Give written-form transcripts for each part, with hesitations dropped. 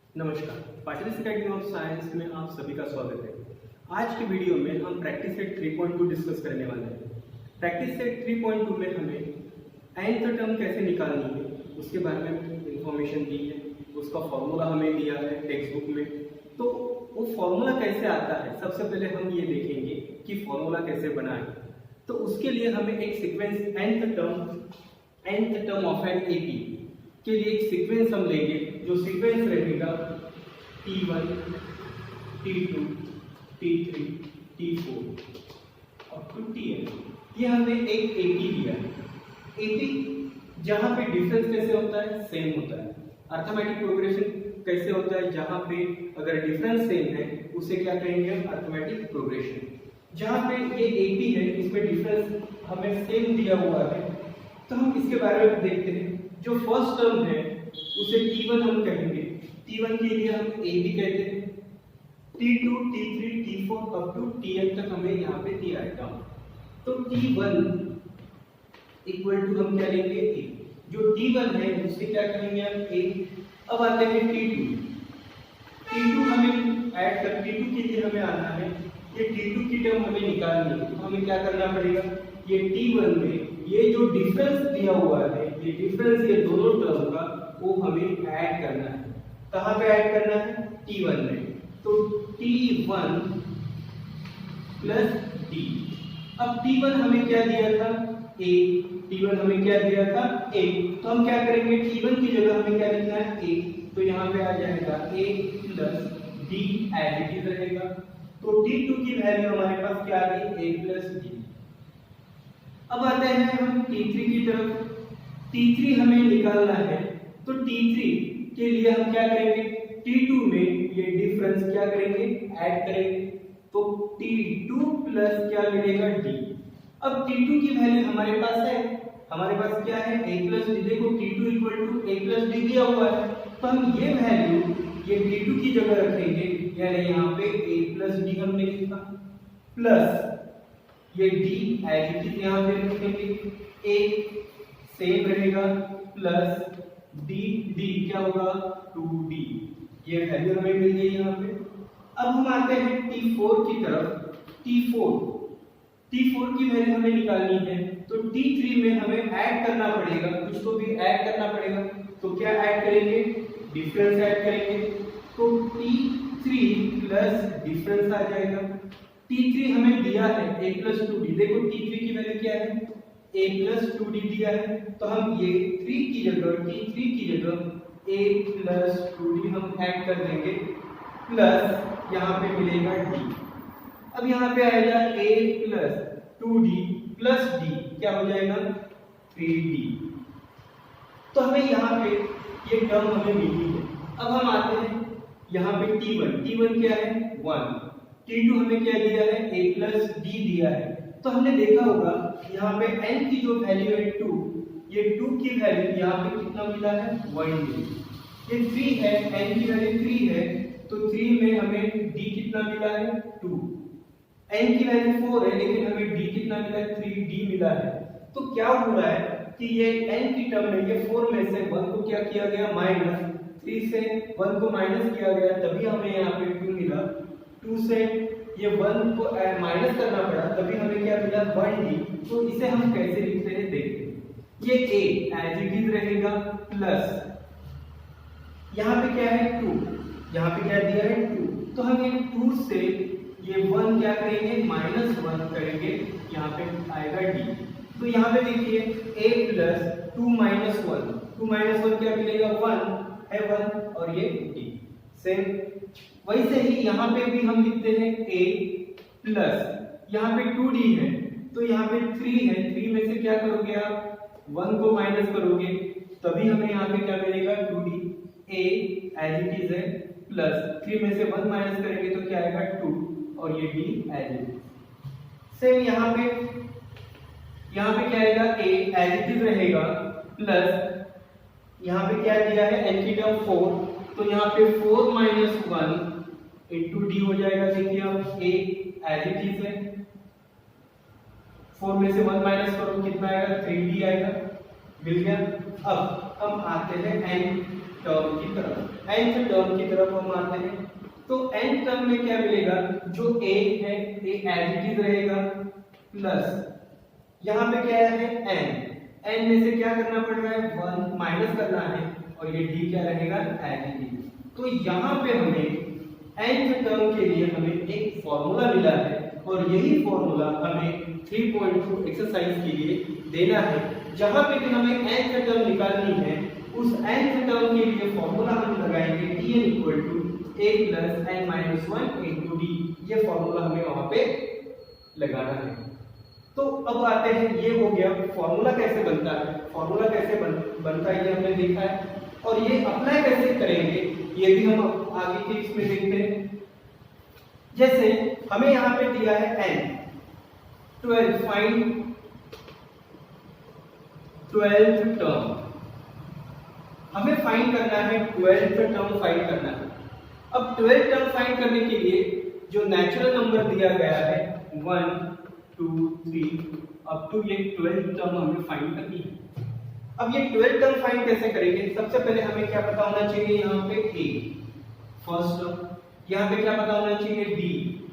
नमस्कार, Patil academy of science में आप सभी का स्वागत है। आज की वीडियो में हम प्रैक्टिस सेट 3.2 डिस्कस करने वाले हैं। प्रैक्टिस सेट 3.2 में हमें nth टर्म कैसे निकालनी है उसके बारे में इंफॉर्मेशन दी है, उसका फॉर्मूला हमें दिया है टेक्स्ट बुक में। तो वो फॉर्मूला कैसे आता है, सबसे पहले हम ये देखेंगे कि फॉर्मूला कैसे बनाएं। तो उसके लिए हमें एक sequence nth term of an AP के लिए एक सीक्वेंस हम लेंगे, जो सीक्वेंस रहेगा T1, T2, T3, T4 up to Tn। ये हमें एक एपी दिया है। एपी जहाँ पे डिफरेंस कैसे होता है, सेम होता है। अर्थमेटिक प्रोग्रेशन कैसे होता है, जहाँ पे अगर डिफरेंस सेम है उसे क्या कहेंगे, अर्थमेटिक प्रोग्रेशन। जहाँ पे ये एपी है, इसमें डिफरेंस हमें सेम दिया हुआ है, तो हम इसके बारे में देखते हैं। जो फर्स्ट टर्म है उसे T1 हम कहेंगे। T1 के लिए हम A भी कहते हैं। T2, T3, T4 up to Tn तक हमें यहाँ पे दिया है टर्म। तो T1 इक्वल टू हम क्या लेंगे, A। जो T1 है उसे क्या कहेंगे हम, A। अब आते हैं T2 हमें ऐड कर, T2 के लिए हमें आना है, ये T2 की टर्म हमें निकालनी है। तो हमें क्या करना पड़ेगा, ये T1 में ये जो डिफरेंस दिया हुआ है, ये डिफरेंस ये दोनों टर्म का वो हमें ऐड करना है। कहाँ पे ऐड करना है, T1 में। तो T1 प्लस D। अब T1 हमें क्या दिया था, A। T1 हमें क्या दिया था, A। तो हम क्या करेंगे, T1 की जगह हमें क्या लिखना है, A। तो यहाँ पे आ जाएगा A plus D as it is रहेगा। तो T2 की वैल्यू हमारे पास क्या आ गई, A प्लस D। अब आते हैं हम T3 की तरफ। T3 हमें निकालना है, तो T3 के लिए हम क्या करेंगे, T2 में ये डिफरेंस क्या करेंगे, ऐड करेंगे। तो T2 प्लस क्या मिलेगा, D। अब T2 की वैल्यू हमारे पास है, हमारे पास क्या है, A प्लस D। देखो T2 equal to A plus D दिया हुआ है, तो हम ये वैल्यू ये T2 की जगह रखेंगे, यानी यहाँ पे A प्लस D हमने लिखा, प्लस ये D एज इट इज यहाँ पे लिखेंगे, A सेम रहेगा, प्लस D क्या होगा, 2D। ये वैल्यू हमें मिल गई यहाँ पे। अब हम आते हैं T4 की तरफ। T4 की वैल्यू हमें निकालनी है, तो T3 में हमें ऐड करना पड़ेगा, कुछ तो भी ऐड करना पड़ेगा। तो क्या ऐड करेंगे, डिफरेंस ऐड करेंगे। तो T3 प्लस डिफरेंस आ जाएगा। T3 हमें दिया है A प्लस 2D। देखो T3 की वैल्यू क्या है, A प्लस 2D दिया है, तो हम ये 3 की जगह T3 की जगह A प्लस 2D हम ऐड कर देंगे, प्लस यहाँ पे मिलेगा D। अब यहाँ पे आएगा A plus 2D plus D, क्या हो जाएगा, 3D। तो हमें यहाँ पे ये टर्म हमें मिली है। अब हम आते हैं यहाँ पे T1 क्या है, 1। T2 हमें क्या दिया है, A प्लस D दिया है। तो हमने देखा होगा यहाँ पे n की जो वैल्यू है 2, ये 2 की वैल्यू यहाँ पे कितना मिला है, 1 मिली। ये 3 है, n की वैल्यू 3 है, तो 3 में हमें D कितना मिला है, 2। n की वैल्यू 4 है, लेकिन हमें D कितना मिला है, 3D मिला है। तो क्या हो रहा है कि ये n की टर्म में ये 4 में से 1 को क्या किया गया, माइनस, 3 से 1 को माइनस किया गया, तभी हमें यहाँ पे 2 मिला। 2 से ये 1 को माइनस करना पड़ा, तभी हमें क्या मिला, 1D। तो इसे हम कैसे लिखते हैं, देखते हैं। ये A एज इट इज रहेगा, प्लस यहाँ पे क्या है, 2। यहाँ पे क्या दिया है, 2। तो हम ये 2 से ये 1 क्या करेंगे, माइनस 1 करेंगे, यहाँ पे आएगा D। तो यहाँ पे देखिए A प्लस 2 माइनस 1, 2 माइनस 1 क्या मिलेगा, 1 है, 1 और ये D। सेम वैसे ही यहाँ पे भी हम लिखते हैं A प्लस यहाँ पे 2D है, तो यहाँ पे 3 है, 3 में से क्या करोगे आप, 1 को माइनस करोगे, तभी हमें यहाँ पे क्या मिलेगा, 2D। A as it is है, प्लस 3 में से 1 माइनस करेंगे तो क्या आएगा, 2, और ये D as it is. Same यहाँ पे क्या आएगा, A एज इट इज रहेगा, प्लस यहाँ पे क्या दिया है, n की टर्म 4, तो यहाँ पे 4 माइनस 1 इंटू D हो जाएगा। देखिए अब A एज इट इज है, 4 में से 1 माइनस करो, कितना आएगा, 3D आएगा, मिल गया। अब हम आते हैं n टर्म की तरफ। nth टर्म की तरफ हम आते हैं, तो n टर्म में क्या मिलेगा, जो a है a एज इट इज रहेगा, प्लस यहाँ पे क्या है n में से क्या करना पड़ रहा है 1 माइनस करना है, और ये d क्या रहेगा एज इट इज। तो यहाँ पे हमें nth टर्म के लिए हमें एक फॉर्मूला मिला है, और यही फॉर्मूला हमें 3.2 एक्सरसाइज के लिए देना है, जहां पे भी हमें nth टर्म निकालनी है। उस nth टर्म के लिए फॉर्मूला हम लगाएंगे Tn a plus n minus 1 into D. ये फॉर्मूला हमें वहां पे लगाना है। तो अब आते हैं, ये हो गया फॉर्मूला कैसे बनता है, फॉर्मूला कैसे बनता है ये हमने देखा है, और ये अप्लाई कैसे करेंगे ये भी हम आगे के इसमें देखते हैं। जैसे हमें यहाँ पे दिया है n 12 फाइंड 12th टर्म, हमें फाइंड करना है 12th टर्म फाइंड करना है। अब 12th टर्म फाइंड करने के लिए जो नेचुरल नंबर दिया गया है 1 2 3 अप टू ये 12th टर्म हमें फाइंड करनी है। अब ये 12th टर्म फाइंड कैसे करेंगे, सबसे पहले हमें क्या पता होना चाहिए, यहाँ पे a फर्स्ट टर्म, यहाँ पे क्या पता होना चाहिए d,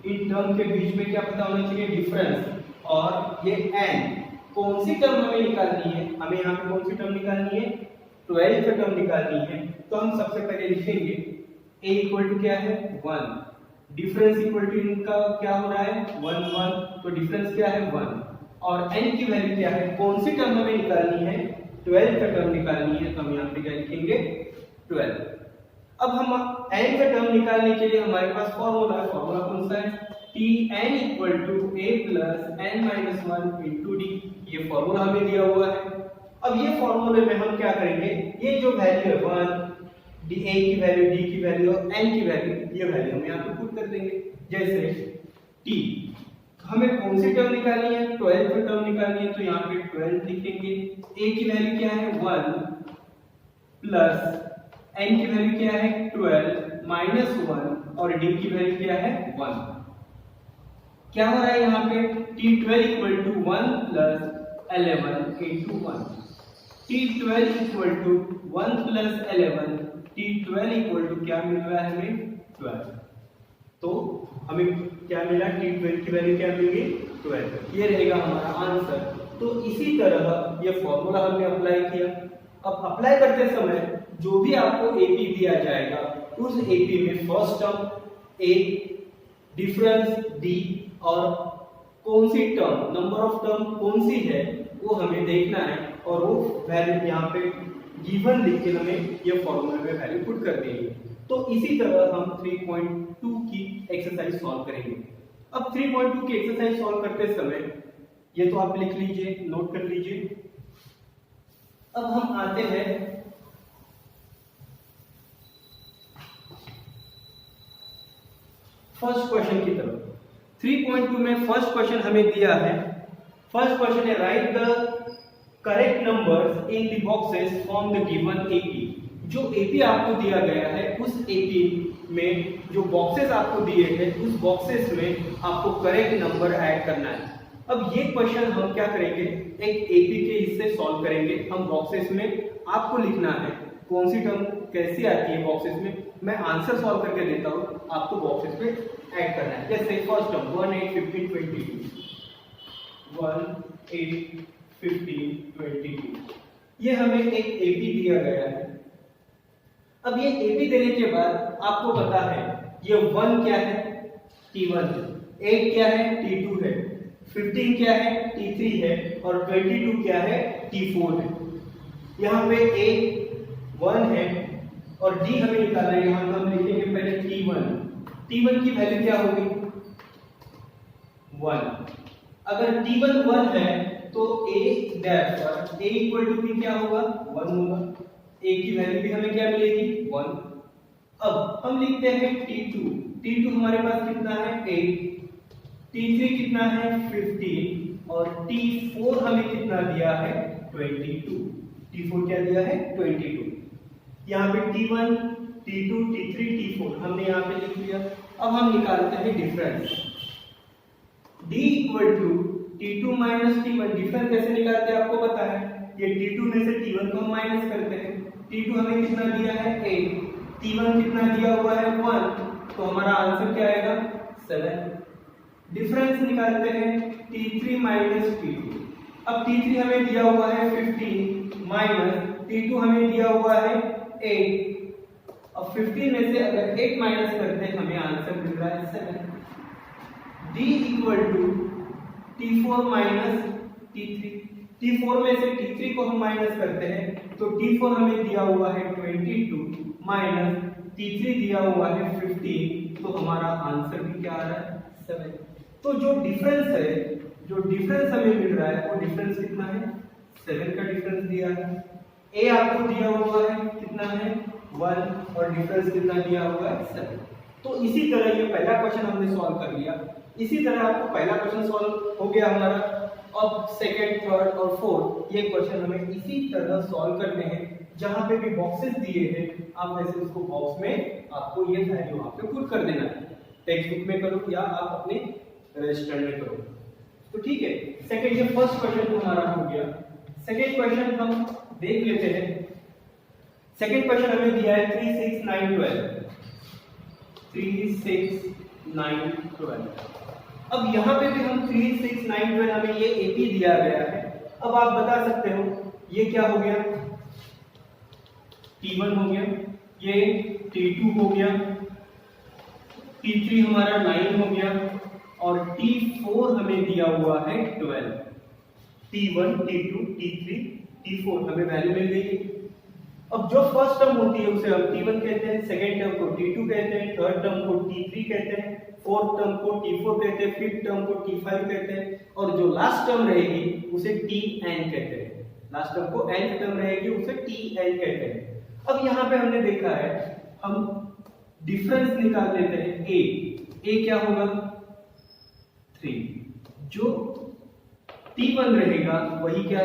इन टर्म के बीच में क्या पता होना चाहिए डिफरेंस, और ये n कौन सी टर्म हमें निकालनी है, हमें यहाँ पे कौन सी टर्म निकालनी है 12th टर्म निकालनी है। तो हम सबसे पहले लिखेंगे a इक्वल टू क्या है 1, डिफरेंस इक्वल टू इनका क्या हो रहा है 1 1, तो डिफरेंस क्या है 1, और n की वैल्यू क्या है, कौन सी टर्म हमें निकालनी है 12th टर्म निकालनी है, तो हम यहाँ पे क्या लिखेंगे 12। अब हम n का टर्म निकालने के लिए हमारे पास फॉर्मूला है, फॉर्मूला कौन सा है Tn equal to a plus n minus 1 into D. ये फॉर्मूला हमें दिया हुआ है। अब ये फॉर्मूले में हम क्या करेंगे, ये जो वैल्यू है 1 डी a की वैल्यू d की वैल्यू और n की वैल्यू, ये वैल्यू हम यहाँ पे पुट कर देंगे। जैसे t हमें कौन सी टर्म निकालनी है 12th टर्म निकालनी है, तो यहाँ पे 12 लिखेंगे, a की वैल्यू क्या है 1 प्लस n की वैल्यू क्या है 12 माइनस 1 और d की वैल्यू क्या है 1। क्या हो रहा है यहाँ पे t12 equal to 1 plus 11 into 1, t12 equal to 1 plus 11, t12 equal to क्या मिल रहा है हमें 12। तो हमें क्या मिला t12 की वैल्यू क्या मिलेगी 12, ये रहेगा हमारा आंसर। तो इसी तरह ये फॉर्मूला हमने अप्लाई किया। अब अप्लाई करते समय जो भी आपको एपी दिया जाएगा, उस एपी में first term a, difference d और कौन सी टर्म नंबर ऑफ टर्म कौन सी है वो हमें देखना है, और वो वैल्यू यहाँ पे गिवन लिख के हमें ये फॉर्मूला में वैल्यू पुट कर देंगे। तो इसी तरह हम 3.2 की एक्सरसाइज सॉल्व करेंगे। अब 3.2 की एक्सरसाइज सॉल्व करते समय ये तो आप लिख लीजिए, नोट कर लीजिए। अब हम आते हैं फर्स्ट क्वेश्चन की तरफ। 3.2 में फर्स्ट क्वेश्चन हमें दिया है, फर्स्ट क्वेश्चन है right the correct numbers in the boxes from the given AP. जो एपी आपको दिया गया है उस एपी में जो बॉक्सेस आपको दिए हैं उस बॉक्सेस में आपको करेक्ट नंबर ऐड करना है। अब ये क्वेश्चन हम क्या करेंगे, एक एपी के हिस्से सॉल्व करेंगे। हम बॉक्सेस में आपको लिखना है कौन सी टर्म कैसी आती है बॉक्सेस में, मैं आंसर सॉल्व करके देता हूँ, आपको बॉक्सेस पे ऐड करना है। जैसे फर्स्ट टर्म 1 8 15 22, 1 8 15 22, ये हमें एक एपी दिया गया है। अब ये एपी देने के बाद आपको पता है ये 1 क्या है T1 है, 8 क्या है T2 है, 15 क्या है T3 है, और 22 क्या है T4 है। यहाँ पे A 1 है और D हमें निकालना है। यहाँ हम लिखेंगे पहले T1 की वैल्यू क्या होगी 1। अगर T1 1 है तो A डैश पर A इक्वल टू B क्या होगा 1 होगा। A की वैल्यू भी हमें क्या मिलेगी 1। अब हम लिखते हैं T2 हमारे पास कितना है 8, T3 कितना है 15 और T4 हमें कितना दिया है 22। T4 क्या दिया है 22। यहाँ पे T1 T2 T3 T4 हमने यहाँ पे लिख लिया। अब हम निकालते हैं difference. D equal to T2 minus T1, difference कैसे निकालते हैं आपको पता है, ये T2 में से T1 को हम माइनस करते हैं। T2 हमें कितना दिया है 8, T1 कितना दिया हुआ है 1, तो हमारा आंसर क्या आएगा 7। डिफरेंस निकालते हैं T3 माइनस T2। अब T3 हमें दिया हुआ है 15 माइनस T2 हमें दिया हुआ है 8। अब 15 में से अगर 8 माइनस करते हैं हमें आंसर मिल रहा है 7। D equal to T4 minus T3। T4 में से T3 को हम माइनस करते हैं तो T4 हमें दिया हुआ है 22 माइनस T3 दिया हुआ है 15, तो हमारा आंसर भी क्या आ रहा है 7। तो जो डिफरेंस हमें मिल रहा है वो डिफरेंस कितना है 7 का डिफरेंस दिया है। A आपको दिया हुआ है कितना है 1 और डिफरेंस कितना दिया हुआ है 7। तो इसी तरह ये पहला क्वेश्चन हमने सॉल्व कर लिया। इसी तरह आपको पहला क्वेश्चन सॉल्व हो गया हमारा। अब सेकंड, थर्ड और फोर्थ ये क्वेश्चन हमें इसी तरह सॉल्व करने हैं। जहां पे भी बॉक्सेस दिए हैं आप वैसे उसको बॉक्स में आपको ये वैल्यू वहां पे पुट कर देना है। टेक्स्ट बुक में करो या आप अपने रजिस्टर में करो। तो ठीक है, सेकंड ये फर्स्ट क्वेश्चन हमारा हो गया। सेकंड क्वेश्चन हम देख लेते हैं। सेकंड क्वेश्चन हमें दिया है 3 6 9 12। 3 6 9 12। अब यहाँ पे भी हम 3 6 9 12 हमें ये एक ही दिया गया है। अब आप बता सकते हो ये क्या हो गया T1 हो गया, ये T2 हो गया, T3 हमारा 9 हो गया और T4 हमें दिया हुआ है 12। T1 T2 T3 T4 हमें वैल्यू मिल गई। अब जो फर्स्ट टर्म होती है उसे हम T1 कहते हैं, सेकेंड टर्म को T2 कहते हैं, थर्ड टर्म को T3 कहते हैं, फोर्थ टर्म को T4 कहते हैं, फिफ्थ टर्म को T5 कहते हैं और जो लास्ट टर्म रहेगी उसे Tn कहते हैं। लास्ट टर्म को nth टर्म रहेगी उसे Tn कहते हैं। अब यहाँ पे हमने देखा है हम डिफरेंस निकाल लेते हैं। A क्या होगा 3, जो T1 रहेगा वही क्या